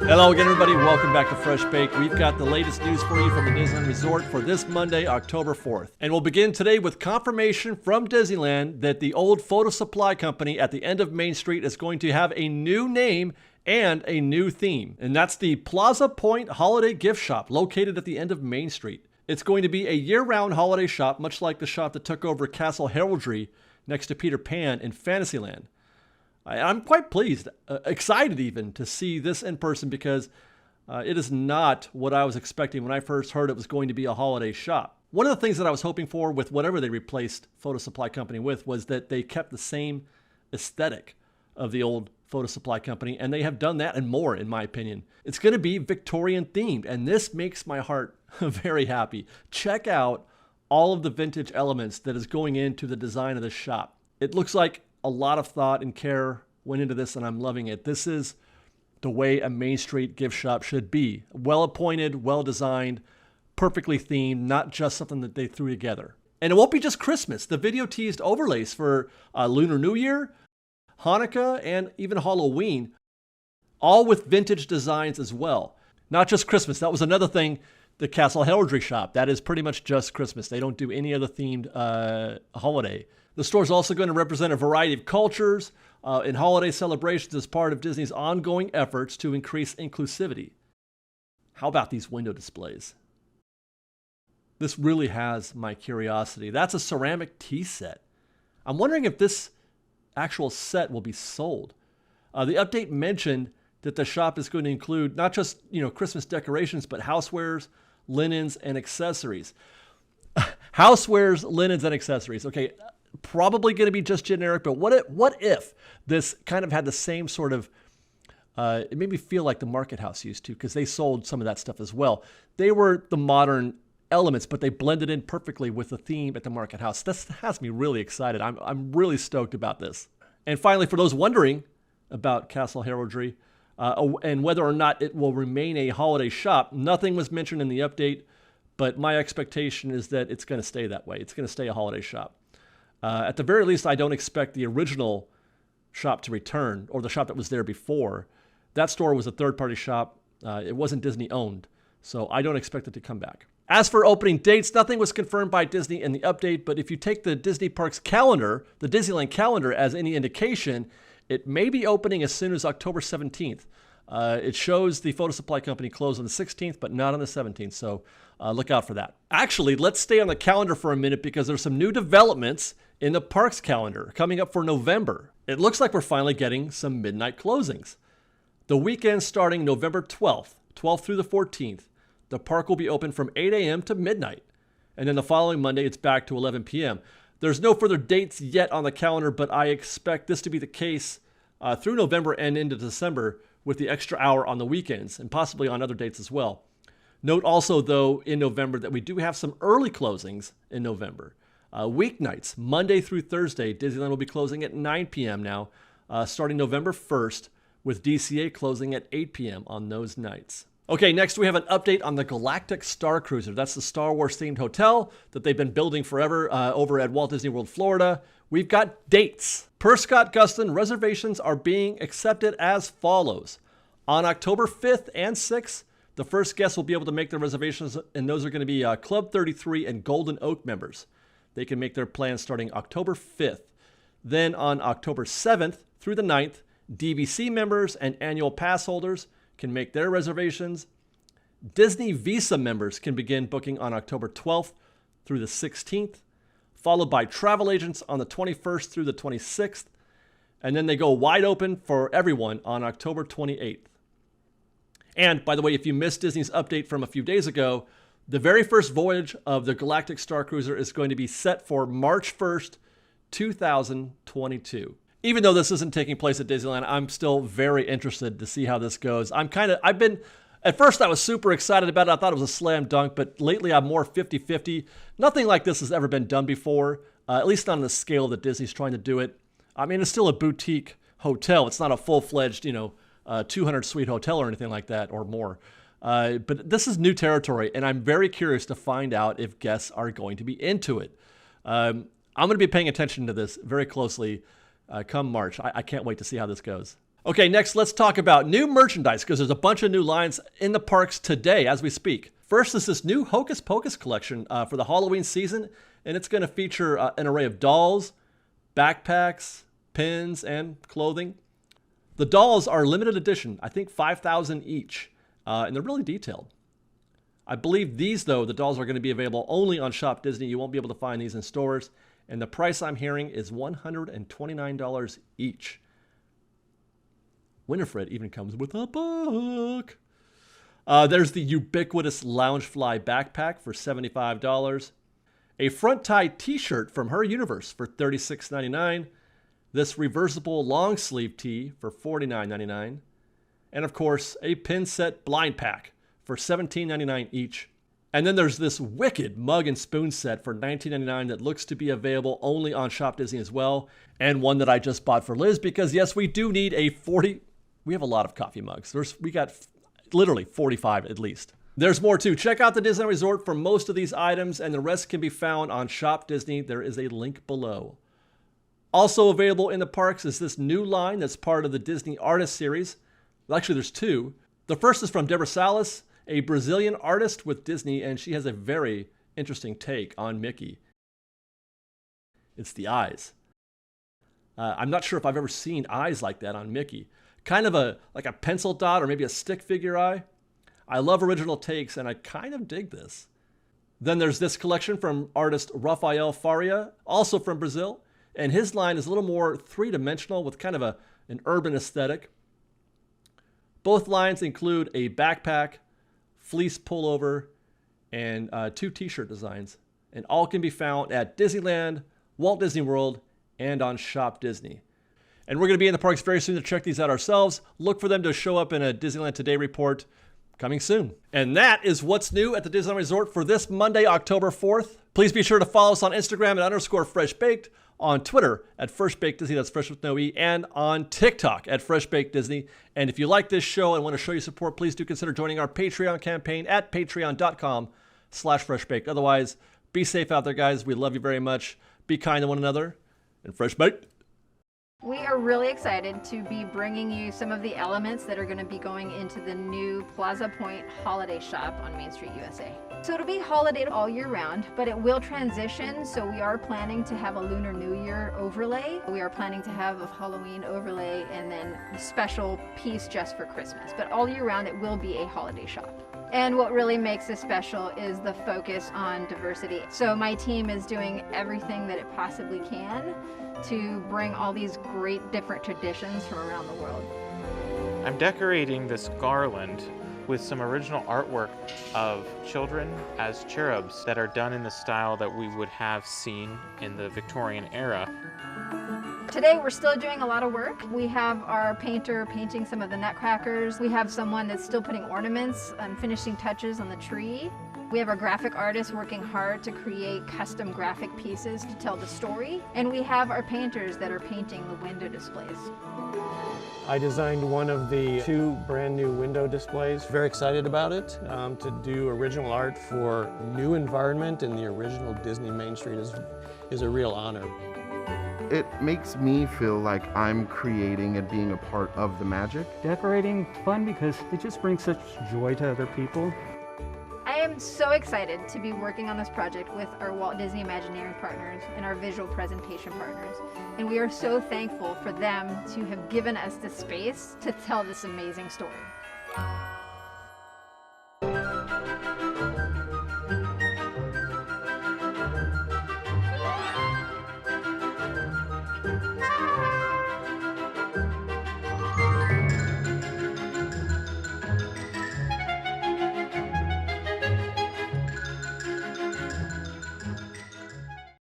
Hello again, everybody. Welcome back to Fresh Bake. We've got the latest news for you from the Disneyland Resort for this Monday, October 4th. And we'll begin today with confirmation from Disneyland that the old photo supply company at the end of Main Street is going to have a new name and a new theme. And that's the Plaza Point Holiday Gift Shop located at the end of Main Street. It's going to be a year-round holiday shop, much like the shop that took over Castle Heraldry next to Peter Pan in Fantasyland. I'm quite pleased, excited even, to see this in person because it is not what I was expecting when I first heard it was going to be a holiday shop. One of the things that I was hoping for with whatever they replaced Photo Supply Company with was that they kept the same aesthetic of the old Photo Supply Company, and they have done that and more, in my opinion. It's going to be Victorian themed, and this makes my heart very happy. Check out all of the vintage elements that is going into the design of this shop. It looks like a lot of thought and care went into this, and I'm loving it. This is the way a Main Street gift shop should be. Well appointed, well designed, perfectly themed, not just something that they threw together. And it won't be just Christmas. The video teased overlays for Lunar New Year, Hanukkah, and even Halloween, all with vintage designs as well. Not just Christmas. That was another thing, the Castle Heraldry shop. That is pretty much just Christmas. They don't do any other themed holiday. The store is also going to represent a variety of cultures in holiday celebrations as part of Disney's ongoing efforts to increase inclusivity. How about these window displays? This really has my curiosity. That's a ceramic tea set. I'm wondering if this actual set will be sold. The update mentioned that the shop is going to include not just Christmas decorations, but housewares, linens, and accessories. Housewares, linens, and accessories. Okay. Probably going to be just generic, but what if this kind of had the same sort of, it made me feel like the Market House used to, because they sold some of that stuff as well. They were the modern elements, but they blended in perfectly with the theme at the Market House. This has me really excited. I'm really stoked about this. And finally, for those wondering about Castle Heraldry and whether or not it will remain a holiday shop, nothing was mentioned in the update, but my expectation is that it's going to stay that way. It's going to stay a holiday shop. At the very least, I don't expect the original shop to return, or the shop that was there before. That store was a third-party shop. It wasn't Disney-owned, so I don't expect it to come back. As for opening dates, nothing was confirmed by Disney in the update, but if you take the Disney Parks calendar, the Disneyland calendar, as any indication, it may be opening as soon as October 17th. It shows the Photo Supply Company closed on the 16th, but not on the 17th, so look out for that. Actually, let's stay on the calendar for a minute because there's some new developments in the parks calendar coming up for November. It looks like we're finally getting some midnight closings. The weekend starting November 12th through the 14th, the park will be open from 8 a.m. to midnight. And then the following Monday, it's back to 11 p.m. There's no further dates yet on the calendar, but I expect this to be the case through November and into December with the extra hour on the weekends and possibly on other dates as well. Note also, though, in November that we do have some early closings in November. Weeknights, Monday through Thursday, Disneyland will be closing at 9 p.m. now, starting November 1st, with DCA closing at 8 p.m. on those nights. Okay, next we have an update on the Galactic Starcruiser. That's the Star Wars-themed hotel that they've been building forever over at Walt Disney World, Florida. We've got dates. Per Scott Gustin, reservations are being accepted as follows. On October 5th and 6th, the first guests will be able to make their reservations, and those are going to be Club 33 and Golden Oak members. They can make their plans starting October 5th. Then on October 7th through the 9th, DVC members and annual pass holders can make their reservations. Disney Visa members can begin booking on October 12th through the 16th, followed by travel agents on the 21st through the 26th, and then they go wide open for everyone on October 28th. And by the way, if you missed Disney's update from a few days ago, the very first voyage of the Galactic Starcruiser is going to be set for March 1st, 2022. Even though this isn't taking place at Disneyland, I'm still very interested to see how this goes. At first I was super excited about it. I thought it was a slam dunk, but lately I'm more 50-50. Nothing like this has ever been done before, at least not on the scale that Disney's trying to do it. I mean, it's still a boutique hotel. It's not a full-fledged, 200-suite hotel or anything like that or more. But this is new territory, and I'm very curious to find out if guests are going to be into it. I'm going to be paying attention to this very closely come March. I can't wait to see how this goes. Okay, next let's talk about new merchandise because there's a bunch of new lines in the parks today as we speak. First is this new Hocus Pocus collection for the Halloween season, and it's going to feature an array of dolls, backpacks, pins, and clothing. The dolls are limited edition, I think 5,000 each, and they're really detailed. I believe these, though, the dolls are going to be available only on Shop Disney. You won't be able to find these in stores, and the price I'm hearing is $129 each. Winifred even comes with a book. There's the ubiquitous Loungefly backpack for $75. A front tie t-shirt from her universe for $36.99. This reversible long sleeve tee for $49.99. And of course, a pin set blind pack for $17.99 each. And then there's this wicked mug and spoon set for $19.99 that looks to be available only on Shop Disney as well. And one that I just bought for Liz because yes, we do need a 40... We have a lot of coffee mugs. We got literally 45 at least. There's more too. Check out the Disneyland Resort for most of these items, and the rest can be found on Shop Disney. There is a link below. Also available in the parks is this new line that's part of the Disney Artist Series. Well, actually, there's two. The first is from Deborah Salas, a Brazilian artist with Disney, and she has a very interesting take on Mickey. It's the eyes. I'm not sure if I've ever seen eyes like that on Mickey. Kind of like a pencil dot or maybe a stick figure eye. I love original takes and I kind of dig this. Then there's this collection from artist Rafael Faria, also from Brazil. And his line is a little more three-dimensional with kind of an urban aesthetic. Both lines include a backpack, fleece pullover, and 2 t-shirt designs. And all can be found at Disneyland, Walt Disney World, and on Shop Disney. And we're going to be in the parks very soon to check these out ourselves. Look for them to show up in a Disneyland Today report coming soon. And that is what's new at the Disneyland Resort for this Monday, October 4th. Please be sure to follow us on Instagram at _FreshBaked, on Twitter at FreshBakedDisney, that's fresh with no E, and on TikTok at FreshBakedDisney. And if you like this show and want to show your support, please do consider joining our Patreon campaign at patreon.com/FreshBaked. Otherwise, be safe out there, guys. We love you very much. Be kind to one another, and Fresh Baked. We are really excited to be bringing you some of the elements that are going to be going into the new Plaza Point holiday shop on Main Street, USA. So it'll be holiday all year round, but it will transition. So we are planning to have a Lunar New Year overlay. We are planning to have a Halloween overlay and then a special piece just for Christmas. But all year round, it will be a holiday shop. And what really makes this special is the focus on diversity. So my team is doing everything that it possibly can to bring all these great different traditions from around the world. I'm decorating this garland with some original artwork of children as cherubs that are done in the style that we would have seen in the Victorian era. Today we're still doing a lot of work. We have our painter painting some of the nutcrackers. We have someone that's still putting ornaments and finishing touches on the tree. We have our graphic artists working hard to create custom graphic pieces to tell the story. And we have our painters that are painting the window displays. I designed one of the 2 brand new window displays. Very excited about it. To do original art for new environment in the original Disney Main Street is a real honor. It makes me feel like I'm creating and being a part of the magic. Decorating fun because it just brings such joy to other people. I am so excited to be working on this project with our Walt Disney Imagineering partners and our visual presentation partners. And we are so thankful for them to have given us the space to tell this amazing story.